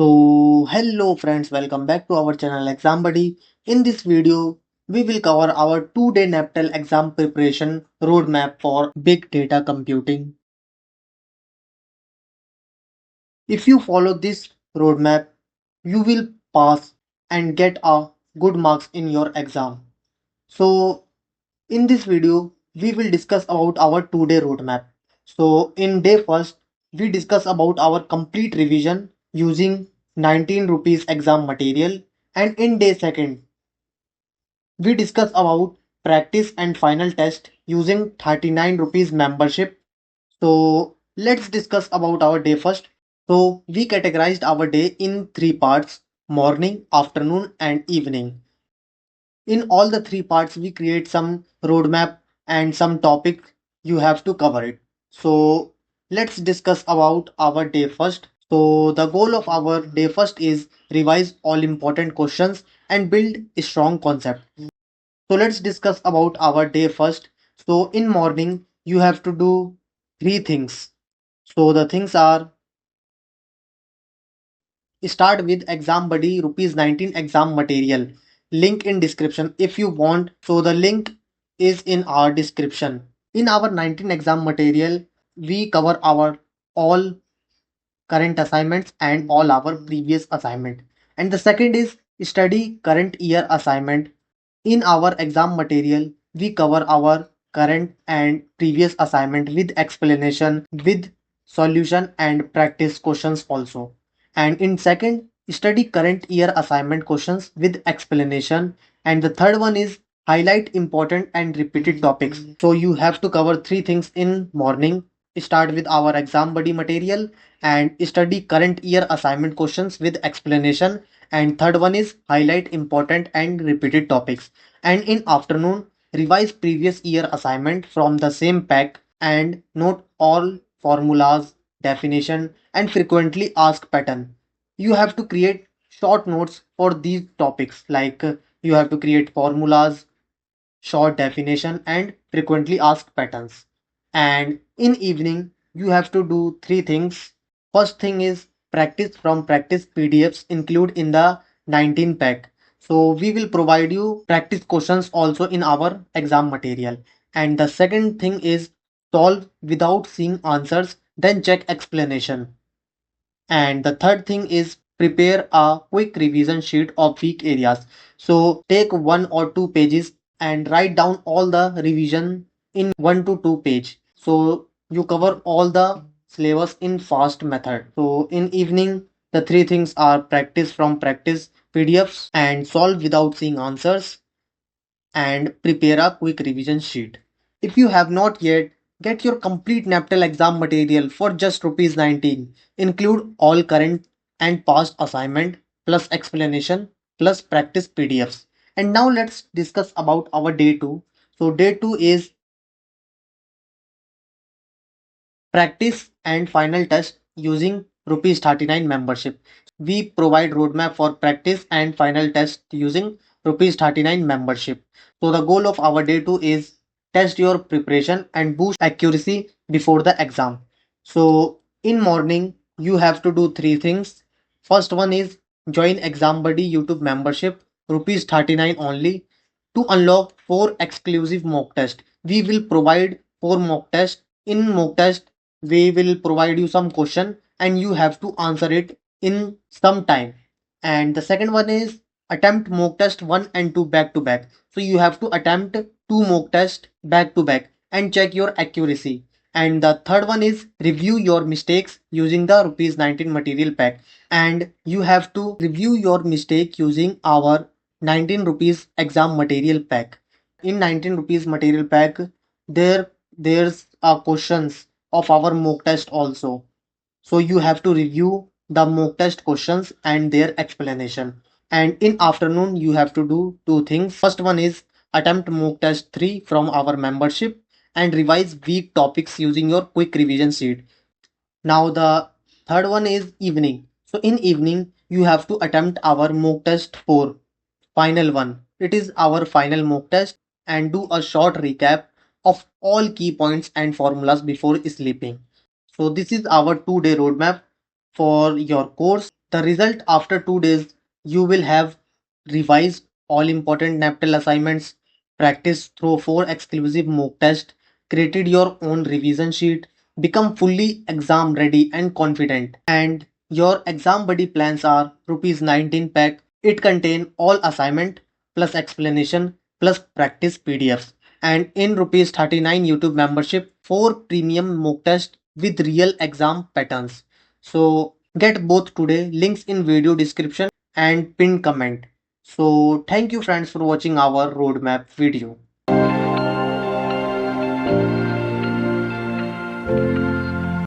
So hello friends, welcome back to our channel Exam Buddy. In this video, we will cover our 2-day NAPTEL exam preparation roadmap for big data computing. If you follow this roadmap, you will pass and get a good marks in your exam. So in this video, we will discuss about our 2-day roadmap. So in day first, we discuss about our complete revision using 19 rupees exam material, and in day second, we discuss about practice and final test using 39 rupees membership. So let's discuss about our day first. So we categorized our day in three parts: morning, afternoon, and evening. In all the three parts, we create some roadmap and some topic you have to cover it. So let's discuss about our day first. So the goal of our day first is revise all important questions and build a strong concept. So let's discuss about our day first. So in morning, you have to do three things. So the things are: start with exam buddy rupees 19 exam material. Link in description if you want. So the link is in our description. In our 19 exam material, we cover our all current assignments and all our previous assignment. And the second is study current year assignment. In our exam material, we cover our current and previous assignment with explanation, with solution and practice questions also. And in second, study current year assignment questions with explanation. And the third one is highlight important and repeated topics. So you have to cover three things in morning. Start with our exam buddy material and study current year assignment questions with explanation, and third one is highlight important and repeated topics. And in afternoon, revise previous year assignment from the same pack and note all formulas, definition and frequently asked pattern. You have to create short notes for these topics, like you have to create formulas, short definition and frequently asked patterns. And in evening, you have to do three things. First thing is practice from practice PDFs include in the 19 pack. So we will provide you practice questions also in our exam material. And the second thing is solve without seeing answers, then check explanation. And the third thing is prepare a quick revision sheet of weak areas. So take 1 or 2 pages and write down all the revision in 1 to 2 page. So you cover all the syllabus in fast method. So in evening, the three things are practice from practice PDFs and solve without seeing answers and prepare a quick revision sheet. If you have not yet, get your complete NAPTEL exam material for just rupees 19. Include all current and past assignment plus explanation plus practice PDFs. And now let's discuss about our day 2. So day 2 is practice and final test using rupees 39 membership. We provide roadmap for practice and final test using rupees 39 membership. So the goal of our day 2 is test your preparation and boost accuracy before the exam. So in morning, you have to do three things. First one is join Exam Buddy YouTube membership, rupees 39 only, to unlock 4 exclusive mock tests. We will provide 4 mock tests. In mock test, we will provide you some question and you have to answer it in some time. And the second one is attempt mock test 1 and 2 back to back. So you have to attempt 2 mock test back to back and check your accuracy. And the third one is review your mistakes using the rupees 19 material pack. And you have to review your mistake using our 19 rupees exam material pack. In 19 rupees material pack, there's questions of our mock test also. So you have to review the mock test questions and their explanation. And in afternoon, you have to do two things. First one is attempt mock test 3 from our membership and revise weak topics using your quick revision sheet. Now the third one is evening. So in evening, you have to attempt our mock test 4, final one. It is our final mock test and do a short recap of all key points and formulas before sleeping. So this is our 2-day roadmap for your course. The result after 2 days, you will have revised all important NAPTEL assignments, practiced through 4 exclusive mock tests, created your own revision sheet, become fully exam ready and confident. And your exam buddy plans are rupees 19 pack. It contain all assignment plus explanation plus practice PDFs. And in rupees 39 YouTube membership, 4 premium mock tests with real exam patterns. So get both today, links in video description and pinned comment. So thank you friends for watching our roadmap video.